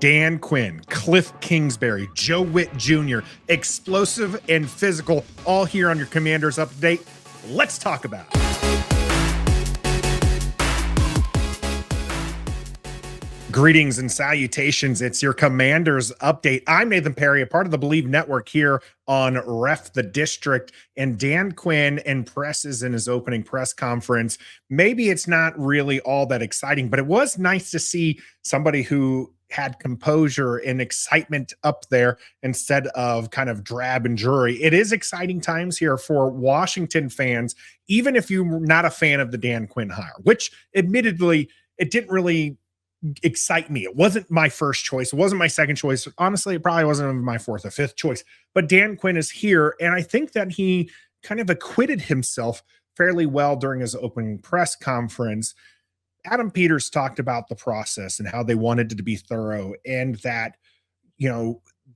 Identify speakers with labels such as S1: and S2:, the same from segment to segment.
S1: Dan Quinn, Kliff Kingsbury, Joe Whitt Jr., explosive and physical, all here on your Commanders Update. Let's talk about it. Greetings and salutations. It's your Commanders Update. I'm Nathan Perry, a part of the Believe Network here on Ref the District. And Dan Quinn impresses in his opening press conference. Maybe it's not really all that exciting, but it was nice to see somebody who had composure and excitement up there instead of kind of drab and jury. It is exciting times here for Washington fans, even if you're not a fan of the Dan Quinn hire, which admittedly, it didn't really excite me. It wasn't my first choice. It wasn't my second choice. Honestly, it probably wasn't my fourth or fifth choice, but Dan Quinn is here. And I think that he kind of acquitted himself fairly well during his opening press conference. Adam Peters talked about the process and how they wanted it to be thorough and that,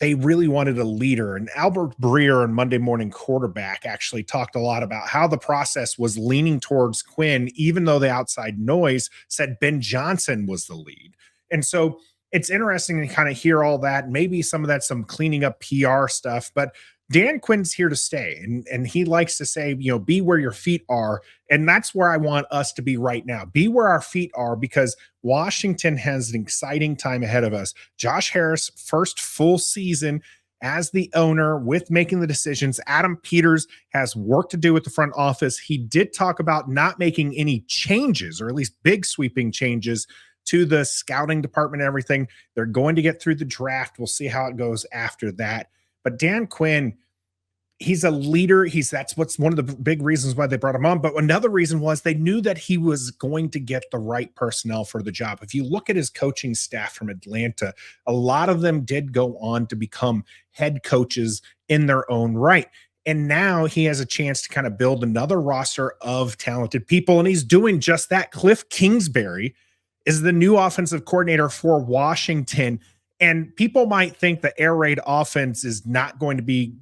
S1: they really wanted a leader. And Albert Breer and Monday Morning Quarterback actually talked a lot about how the process was leaning towards Quinn, even though the outside noise said Ben Johnson was the lead. And so it's interesting to kind of hear all that. Maybe some of that's some cleaning up PR stuff, but Dan Quinn's here to stay. And he likes to say, be where your feet are. And that's where I want us to be right now. Be where our feet are, because Washington has an exciting time ahead of us. Josh Harris, first full season as the owner with making the decisions. Adam Peters has work to do with the front office. He did talk about not making any changes, or at least big sweeping changes, to the scouting department and everything. They're going to get through the draft. We'll see how it goes after that. But Dan Quinn, he's a leader. That's what's one of the big reasons why they brought him on. But another reason was they knew that he was going to get the right personnel for the job. If you look at his coaching staff from Atlanta, a lot of them did go on to become head coaches in their own right. And now he has a chance to kind of build another roster of talented people. And he's doing just that. Kliff Kingsbury is the new offensive coordinator for Washington. And people might think the air raid offense is not going to be,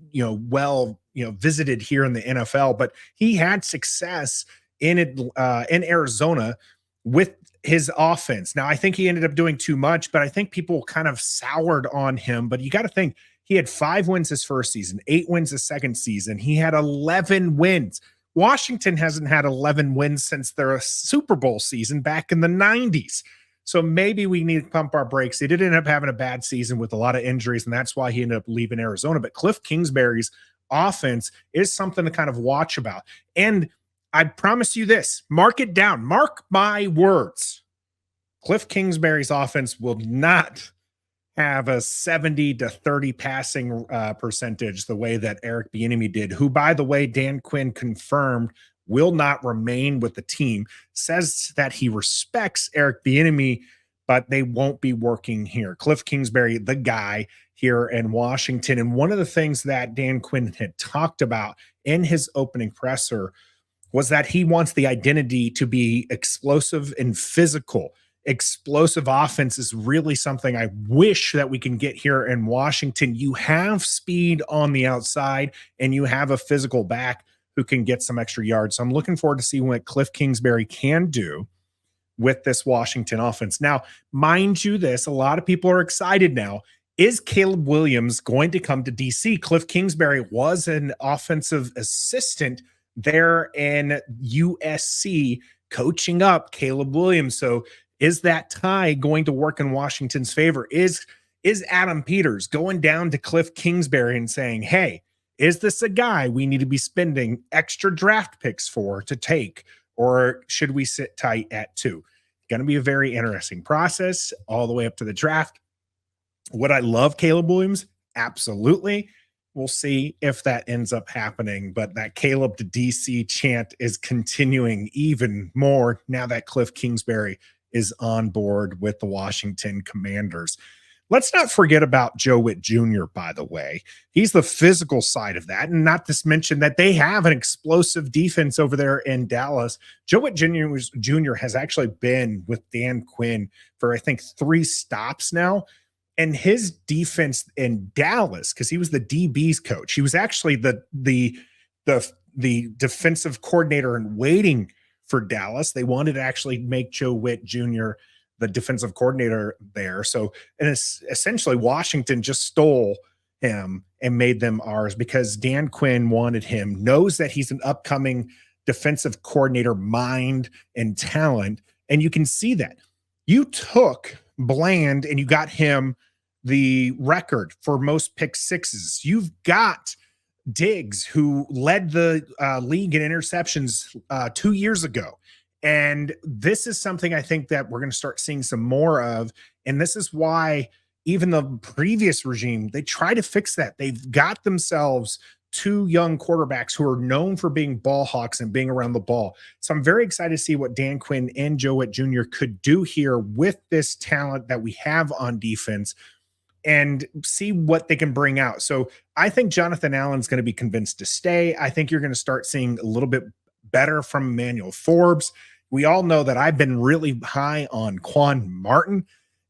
S1: visited here in the NFL, but he had success in Arizona with his offense. Now, I think he ended up doing too much, but I think people kind of soured on him. But you got to think, he had 5 wins his first season, 8 wins his second season. He had 11 wins. Washington hasn't had 11 wins since their Super Bowl season back in the 90s. So maybe we need to pump our brakes. He did end up having a bad season with a lot of injuries, and that's why he ended up leaving Arizona. But Kliff Kingsbury's offense is something to kind of watch about. And I promise you this, mark it down, mark my words. Kliff Kingsbury's offense will not have a 70-30 passing percentage the way that Eric Bieniemy did, who, by the way, Dan Quinn confirmed will not remain with the team, says that he respects Eric Bieniemy, but they won't be working here. Kliff Kingsbury, the guy here in Washington. And one of the things that Dan Quinn had talked about in his opening presser was that he wants the identity to be explosive and physical. Explosive offense is really something I wish that we can get here in Washington. You have speed on the outside and you have a physical back who can get some extra yards. So I'm looking forward to seeing what Kliff Kingsbury can do with this Washington offense. Now, mind you this, a lot of people are excited now. Is Caleb Williams going to come to DC? Kliff Kingsbury was an offensive assistant there in USC, coaching up Caleb Williams. So is that tie going to work in Washington's favor? Is Adam Peters going down to Kliff Kingsbury and saying, hey, is this a guy we need to be spending extra draft picks to take, or should we sit tight at 2? Going to be a very interesting process all the way up to the draft. Would I love Caleb Williams? Absolutely. We'll see if that ends up happening, but that Caleb to DC chant is continuing even more now that Kliff Kingsbury is on board with the Washington Commanders. Let's not forget about Joe Whitt Jr., by the way. He's the physical side of that, and not to mention that they have an explosive defense over there in Dallas. Joe Whitt Jr. has actually been with Dan Quinn for, I think, 3 stops now, and his defense in Dallas, because he was the DB's coach, he was actually the defensive coordinator in waiting for Dallas. They wanted to actually make Joe Whitt Jr. the defensive coordinator there. So, and it's essentially Washington just stole him and made them ours because Dan Quinn wanted him, knows that he's an upcoming defensive coordinator mind and talent. And you can see that. You took Bland and you got him the record for most pick sixes. You've got Diggs, who led the league in interceptions 2 years ago. And this is something I think that we're going to start seeing some more of. And this is why even the previous regime, they try to fix that. They've got themselves two young quarterbacks who are known for being ball hawks and being around the ball. So I'm very excited to see what Dan Quinn and Joe Whitt Jr. could do here with this talent that we have on defense and see what they can bring out. So I think Jonathan Allen's going to be convinced to stay. I think you're going to start seeing a little bit better from Emmanuel Forbes. We all know that I've been really high on Quan Martin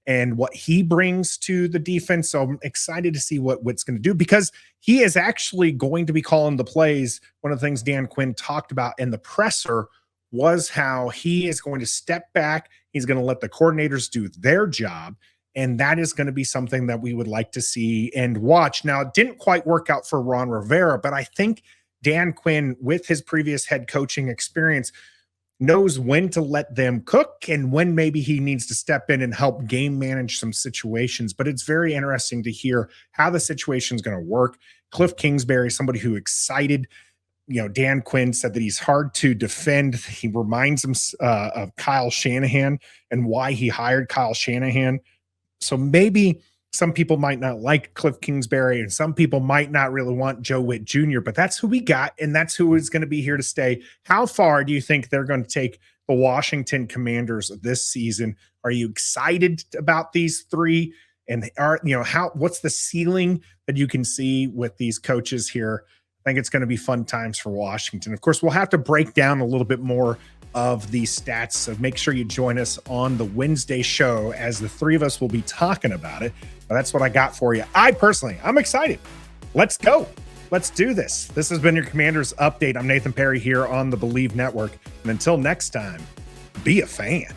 S1: and what he brings to the defense. So I'm excited to see what Whitt's going to do because he is actually going to be calling the plays. One of the things Dan Quinn talked about in the presser was how he is going to step back. He's going to let the coordinators do their job. And that is going to be something that we would like to see and watch. Now, it didn't quite work out for Ron Rivera, but I think Dan Quinn, with his previous head coaching experience, knows when to let them cook and when maybe he needs to step in and help game manage some situations. But it's very interesting to hear how the situation is going to work. Kliff Kingsbury, somebody who excited, Dan Quinn said that he's hard to defend. He reminds him of Kyle Shanahan and why he hired Kyle Shanahan. So maybe some people might not like Kliff Kingsbury and some people might not really want Joe Whitt Jr., but that's who we got, and that's who is going to be here to stay. How far do you think they're going to take the Washington Commanders this season? Are you excited about these three? And what's the ceiling that you can see with these coaches here? I think it's going to be fun times for Washington. Of course, we'll have to break down a little bit more of these stats. So make sure you join us on the Wednesday show as the three of us will be talking about it. But that's what I got for you. I'm excited. Let's go. Let's do this. This has been your Commanders Update. I'm Nathan Perry here on the Believe Network. And until next time, be a fan.